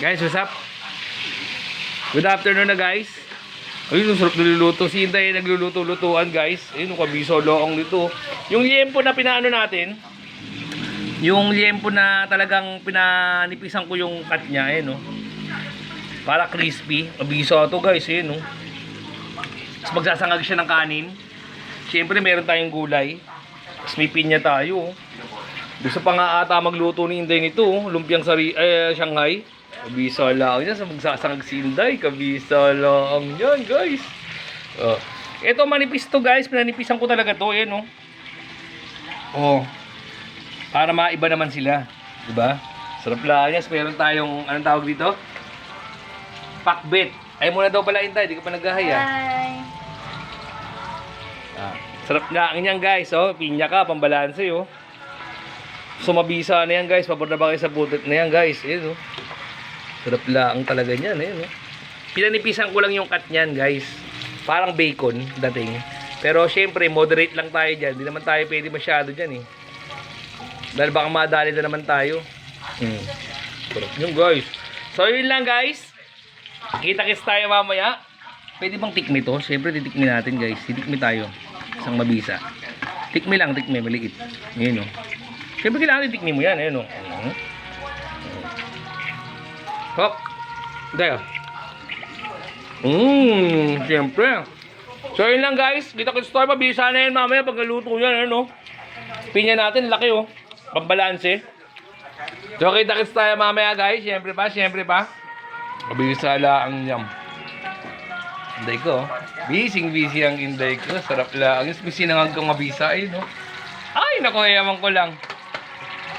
Guys, what's up? Good afternoon na guys. Ayun, sarap niluluto. Si Inday nagluluto-lutuan guys. Ayun, kabiso loong dito. Yung liempo na pinaano natin. Yung liempo na talagang pinanipisan ko yung cut niya. Ayun, no? Para crispy. Kabiso to guys. Ayun, no? Tapos magsasangag siya ng kanin. Siyempre meron tayong gulay. Tapos may pinya tayo. Gusto pa nga ata magluto ni Inday nito. Lumpiang Shanghai. Kabisa lang yan sa magsasangag si Inday. Kabisa lang yan guys. Ito manipis to guys. Pinanipisan ko talaga to. Ayan oh. Para maiba naman sila. Diba? Sarap lang yan. Meron tayong, anong tawag dito? Pakbet. Ay muna daw pala Inday. Di ka pa naghahaya. Hi! Sarap lang yan guys. Pinya ka. Pambalanse oh. Sumabisa na yan guys. Pabor na ba kayo sa butot na yan guys. Ayan oh. Sarap lang talaga niyan. Ayan oh. Pinanipisan ko lang yung cut niyan guys. Parang bacon dating. Pero syempre moderate lang tayo dyan. Hindi naman tayo pwede masyado dyan eh. Dahil baka madali na naman tayo. Sarap yun guys. So yun lang guys. Kita-kits tayo mamaya. Pwede bang tikmi to? Syempre titikmi natin guys. Titikmi tayo. Isang mabisa. Tikmi lang, tikmi. Maliit. Ayan oh. Siyempre kailangan titikmi mo yan. Ayan o. Hop. Daya. Siyempre. So yun lang guys. Kita-kits tayo. Mabisa na yan mamaya pag naluto yan. Ayan o. Pinya natin. Laki o. Pambalanse. So kita-kits tayo mamaya guys. Siyempre pa. Mabisa lang yam. Inday ko. Busy ang Inday ko. Sarap lang. Busy na nga kong mabisa. Ayun o. Ay, naku, ewan ko lang.